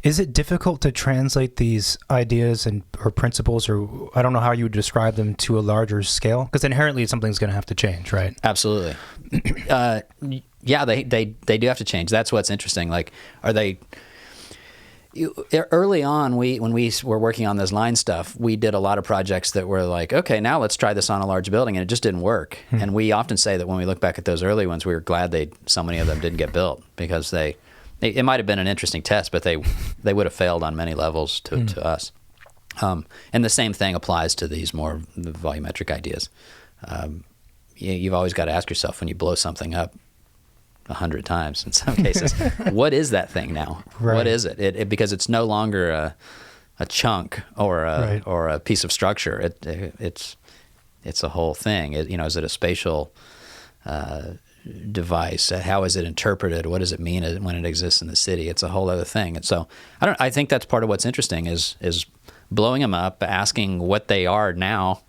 Is it difficult to translate these ideas or principles, or I don't know how you would describe them, to a larger scale? Because inherently something's going to have to change, right? Absolutely. Yeah, they do have to change. That's what's interesting. Like, are they... Early on, when we were working on this line stuff, we did a lot of projects that were like, okay, now let's try this on a large building, and it just didn't work. And we often say that when we look back at those early ones, we were glad so many of them didn't get built, because it might have been an interesting test, but they would have failed on many levels to us. And the same thing applies to these more volumetric ideas. You've always got to ask yourself, when you blow something up 100 times in some cases, what is that thing now? Right. What is it? Because it's no longer a chunk or a piece of structure. It's a whole thing. Is it a spatial device? How is it interpreted? What does it mean when it exists in the city? It's a whole other thing. And so I think that's part of what's interesting is blowing them up, asking what they are now,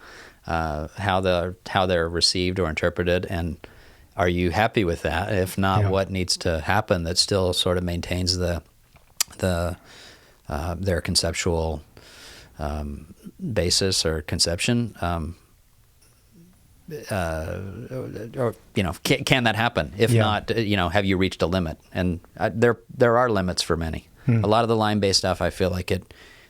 how they're received or interpreted, and are you happy with that? If not, what needs to happen that still sort of maintains their conceptual basis or conception? Or can that happen? If not, have you reached a limit? And there are limits for many. A lot of the line-based stuff, I feel like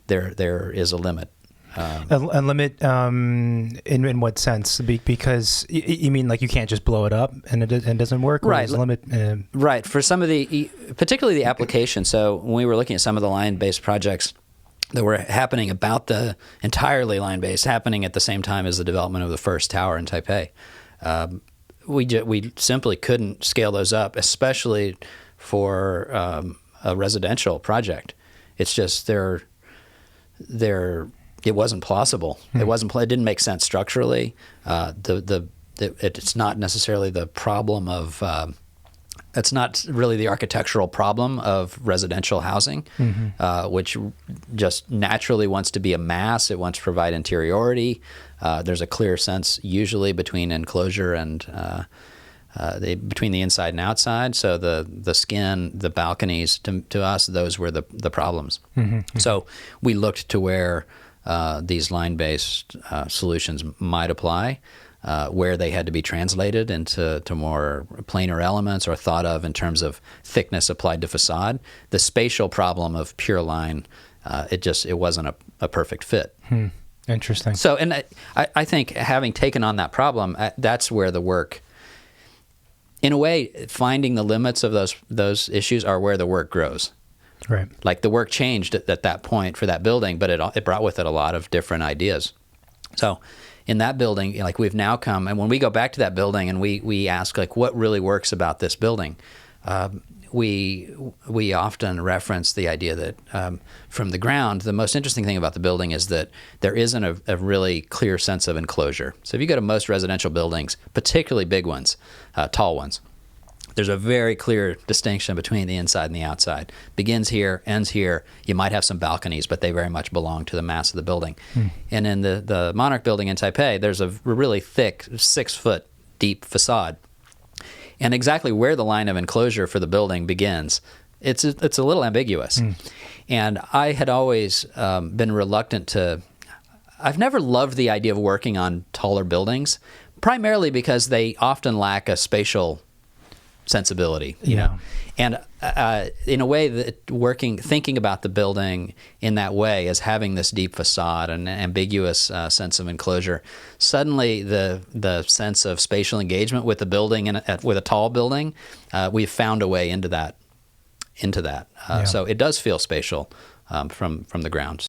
there is a limit. A limit in what sense? Because you mean like you can't just blow it up and it doesn't work? Right. Or limit, right. For some of particularly the application. So when we were looking at some of the line-based projects that were happening about the entirely line-based, happening at the same time as the development of the first tower in Taipei, we simply couldn't scale those up, especially for a residential project. It's just it wasn't plausible. It didn't make sense structurally. It's not necessarily the problem of. It's not really the architectural problem of residential housing, which just naturally wants to be a mass. It wants to provide interiority. There's a clear sense usually between enclosure and between the inside and outside. So the skin, the balconies, to us, those were the problems. So we looked to where these line-based solutions might apply, where they had to be translated into more planar elements or thought of in terms of thickness applied to facade. The spatial problem of pure line, it wasn't a perfect fit. Interesting. So, and I think having taken on that problem, that's where the work, in a way, finding the limits of those issues are where the work grows. Right. Like the work changed at that point for that building, but it brought with it a lot of different ideas. So in that building, like we've now come, and when we go back to that building and we ask like what really works about this building, we often reference the idea that from the ground, the most interesting thing about the building is that there isn't a really clear sense of enclosure. So if you go to most residential buildings, particularly big ones, tall ones, there's a very clear distinction between the inside and the outside. Begins here, ends here. You might have some balconies, but they very much belong to the mass of the building. And in the Monarch building in Taipei, there's a really thick 6-foot deep facade. And exactly where the line of enclosure for the building begins, it's a little ambiguous. And I had always been reluctant to... I've never loved the idea of working on taller buildings, primarily because they often lack a spatial sensibility, you know. And in a way, thinking about the building in that way as having this deep facade and an ambiguous sense of enclosure, suddenly the sense of spatial engagement with the building with a tall building, we've found a way into that. So it does feel spatial from the ground.